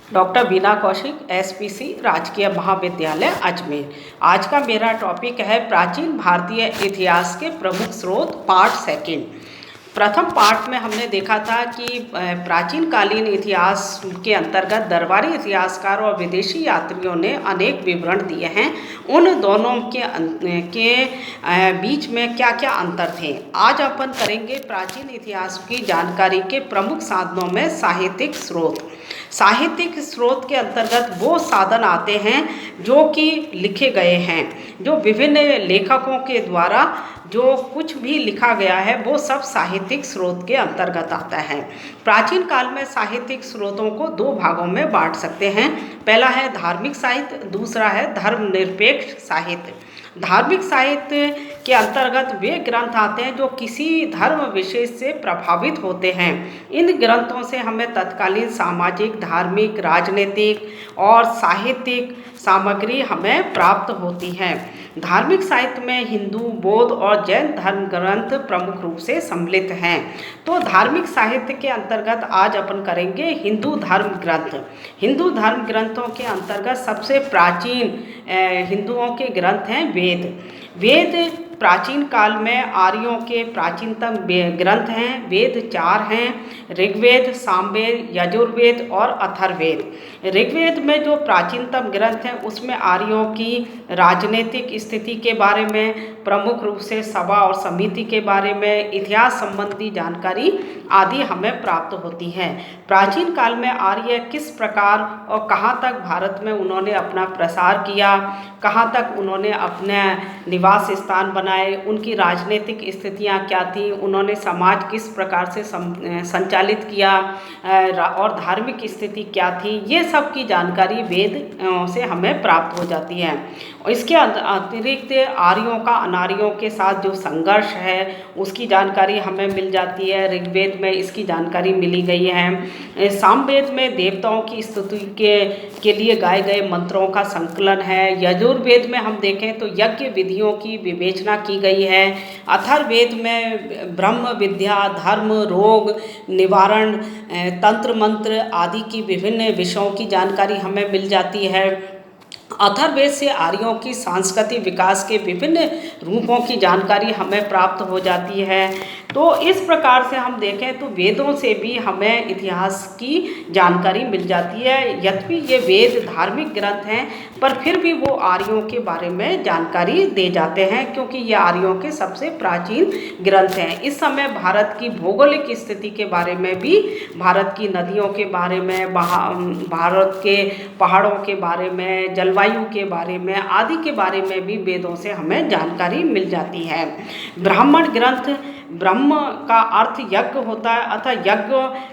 Doctor बीना Kaushik, SPC राजकीय महाविद्यालय अजमेर। आज का मेरा टॉपिक है प्राचीन भारतीय इतिहास के प्रमुख स्रोत, पार्ट सेकंड। प्रथम पार्ट में हमने देखा था कि प्राचीन कालीन इतिहास के अंतर्गत दरबारी इतिहासकार और विदेशी यात्रियों ने अनेक विवरण दिए हैं। उन दोनों के बीच में क्या क्या अंतर थे। आज अपन करेंगे प्राचीन इतिहास की जानकारी के प्रमुख साधनों में साहित्यिक स्रोत। साहित्यिक स्रोत के अंतर्गत वो साधन आते हैं जो कि लिखे गए हैं, जो विभिन्न लेखकों के द्वारा जो कुछ भी लिखा गया है वो सब साहित्यिक स्रोत के अंतर्गत आता है। प्राचीन काल में साहित्यिक स्रोतों को दो भागों में बांट सकते हैं। पहला है धार्मिक साहित्य, दूसरा है धर्मनिरपेक्ष साहित्य। धार्मिक साहित्य के अंतर्गत वे ग्रंथ आते हैं जो किसी धर्म विशेष से प्रभावित होते हैं। इन ग्रंथों से हमें तत्कालीन सामाजिक, धार्मिक, राजनीतिक और साहित्यिक सामग्री हमें प्राप्त होती है। धार्मिक साहित्य में हिंदू, बौद्ध और जैन धर्म ग्रंथ प्रमुख रूप से सम्मिलित हैं। तो धार्मिक साहित्य के अंतर्गत आज अपन करेंगे हिंदू धर्म ग्रंथ। हिंदू धर्म ग्रंथों के अंतर्गत सबसे प्राचीन हिंदुओं के ग्रंथ हैं वेद। वेद प्राचीन काल में आर्यों के प्राचीनतम ग्रंथ हैं। वेद चार हैं: ऋग्वेद, सामवेद, यजुर्वेद और अथर्ववेद। ऋग्वेद में जो प्राचीनतम ग्रंथ है उसमें आर्यों की राजनीतिक स्थिति के बारे में, प्रमुख रूप से सभा और समिति के बारे में, इतिहास संबंधी जानकारी आदि हमें प्राप्त होती है। प्राचीन काल में आर्य किस प्रकार और कहाँ तक भारत में उन्होंने अपना प्रसार किया, कहाँ तक उन्होंने अपने निवास स्थान बनाए, उनकी राजनीतिक स्थितियाँ क्या थी, उन्होंने समाज किस प्रकार से संचालित किया और धार्मिक स्थिति क्या थी, ये सब की जानकारी वेद से हमें प्राप्त हो जाती है। इसके अतिरिक्त आर्यों का अनार्यों के साथ जो संघर्ष है उसकी जानकारी हमें मिल जाती है। ऋग्वेद में इसकी जानकारी मिली गई है। सामवेद में देवताओं की स्तुति के लिए गाए गए मंत्रों का संकलन है। यजुर्वेद में हम देखें तो यज्ञ विधियों की विवेचना की गई है। अथर्ववेद में ब्रह्म विद्या, धर्म, रोग निवारण, तंत्र मंत्र आदि की विभिन्न विषयों की जानकारी हमें मिल जाती है। अथर्ववेद से आर्यों की सांस्कृतिक विकास के विभिन्न रूपों की जानकारी हमें प्राप्त हो जाती है। तो इस प्रकार से हम देखें तो वेदों से भी हमें इतिहास की जानकारी मिल जाती है। यद्यपि ये वेद धार्मिक ग्रंथ हैं पर फिर भी वो आर्यों के बारे में जानकारी दे जाते हैं क्योंकि ये आर्यों के सबसे प्राचीन ग्रंथ हैं। इस समय भारत की भौगोलिक स्थिति के बारे में भी, भारत की नदियों के बारे में, भारत के पहाड़ों के बारे में, जलवायु के बारे में आदि के बारे में भी वेदों से हमें जानकारी मिल जाती है। ब्राह्मण ग्रंथ, ब्रह्म का अर्थ यज्ञ होता है अतः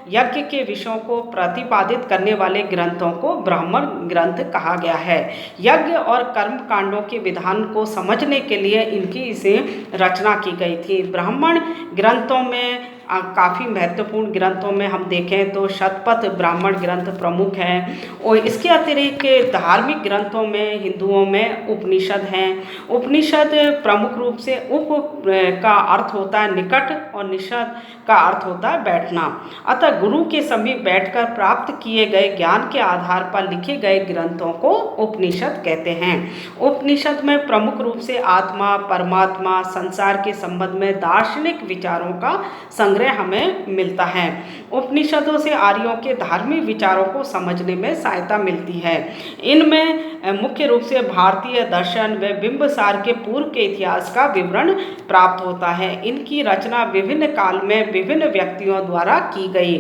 यज्ञ के विषयों को प्रतिपादित करने वाले ग्रंथों को ब्राह्मण ग्रंथ कहा गया है। यज्ञ और कर्म कांडों के विधान को समझने के लिए इनकी इसे रचना की गई थी। ब्राह्मण ग्रंथों में काफ़ी महत्वपूर्ण ग्रंथों में हम देखें तो शतपथ ब्राह्मण ग्रंथ प्रमुख है और इसके अतिरिक्त धार्मिक ग्रंथों में हिंदुओं में उपनिषद हैं। उपनिषद प्रमुख रूप से उप का अर्थ होता है निकट और निषद का अर्थ होता है बैठना। अतः गुरु के समीप बैठकर प्राप्त किए गए ज्ञान के आधार पर लिखे गए ग्रंथों को उपनिषद कहते हैं। उपनिषद में प्रमुख रूप से आत्मा, परमात्मा, संसार के संबंध में दार्शनिक विचारों का संग्रह हमें मिलता है। उपनिषदों से आर्यों के धार्मिक विचारों को समझने में सहायता मिलती है। इनमें मुख्य रूप से भारतीय दर्शन व बिंबिसार के पूर्व के इतिहास का विवरण प्राप्त होता है। इनकी रचना विभिन्न काल में विभिन्न व्यक्तियों द्वारा की गई।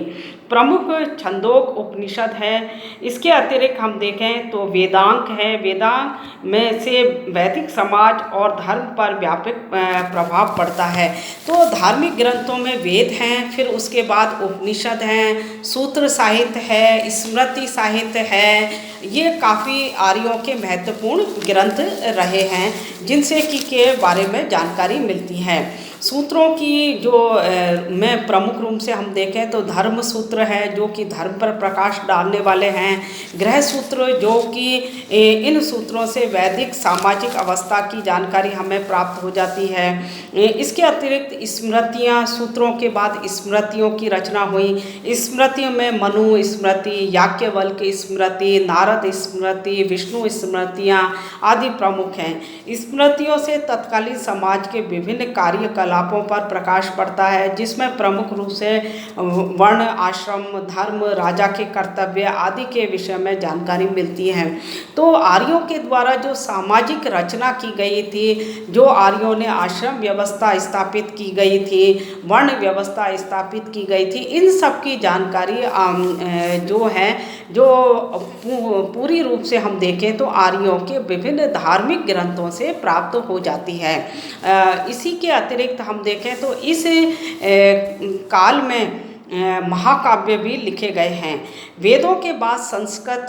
प्रमुख छंदोग उपनिषद है। इसके अतिरिक्त हम देखें तो वेदांग है। वेदांग में से वैदिक समाज और धर्म पर व्यापक प्रभाव पड़ता है। तो धार्मिक ग्रंथों में वेद हैं, फिर उसके बाद उपनिषद हैं, सूत्र साहित्य है, स्मृति साहित्य है। ये काफ़ी आर्यों के महत्वपूर्ण ग्रंथ रहे हैं जिनसे कि के बारे में जानकारी मिलती है। सूत्रों की जो में प्रमुख रूप से हम देखें तो धर्म सूत्र है जो कि धर्म पर प्रकाश डालने वाले हैं। ग्रह सूत्र जो कि इन सूत्रों से वैदिक सामाजिक अवस्था की जानकारी हमें प्राप्त हो जाती है। इसके अतिरिक्त स्मृतियाँ, सूत्रों के बाद स्मृतियों की रचना हुई। स्मृतियों में मनु स्मृति, याज्ञवल्क्य स्मृति, नारद स्मृति, विष्णु स्मृतियाँ आदि प्रमुख हैं। स्मृतियों से तत्कालीन समाज के विभिन्न कार्यकलापों पर प्रकाश पड़ता है, जिसमें प्रमुख रूप से वर्ण, आश्रम, धर्म, राजा के कर्तव्य आदि के विषय में जानकारी मिलती है। तो आर्यों के द्वारा जो सामाजिक रचना की गई थी, जो आर्यों ने आश्रम व्यवस्था स्थापित की गई थी, वर्ण व्यवस्था स्थापित की गई थी, इन सब की जानकारी जो है जो पूरी रूप से हम देखें तो आर्यों के विभिन्न धार्मिक ग्रंथों से प्राप्त हो जाती है। इसी के अतिरिक्त हम देखें तो इस काल में महाकाव्य भी लिखे गए हैं। वेदों के बाद संस्कृत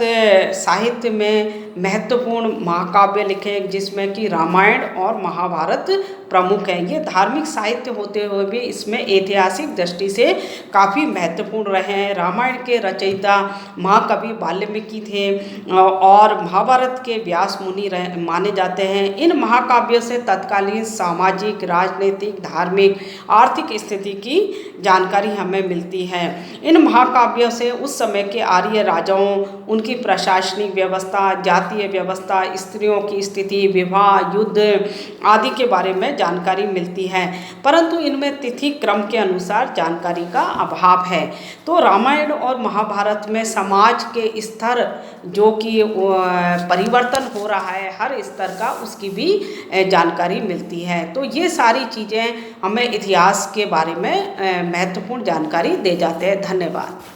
साहित्य में महत्वपूर्ण महाकाव्य लिखे, जिसमें कि रामायण और महाभारत प्रमुख हैं। ये धार्मिक साहित्य होते हुए भी इसमें ऐतिहासिक दृष्टि से काफ़ी महत्वपूर्ण रहे हैं। रामायण के रचयिता महाकवि वाल्मीकि थे और महाभारत के व्यास मुनि माने जाते हैं। इन महाकाव्यों से तत्कालीन सामाजिक, राजनीतिक, धार्मिक, आर्थिक स्थिति की जानकारी हमें मिलती है। इन महाकाव्यों से उस समय के आर्य राजाओं, उनकी प्रशासनिक व्यवस्था, जातीय व्यवस्था, स्त्रियों की स्थिति, विवाह, युद्ध आदि के बारे में जानकारी मिलती है, परंतु इनमें तिथि क्रम के अनुसार जानकारी का अभाव है। तो रामायण और महाभारत में समाज के स्तर जो कि परिवर्तन हो रहा है हर स्तर का, उसकी भी जानकारी मिलती है। तो ये सारी चीज़ें हमें इतिहास के बारे में महत्वपूर्ण जानकारी दे जाते हैं। धन्यवाद।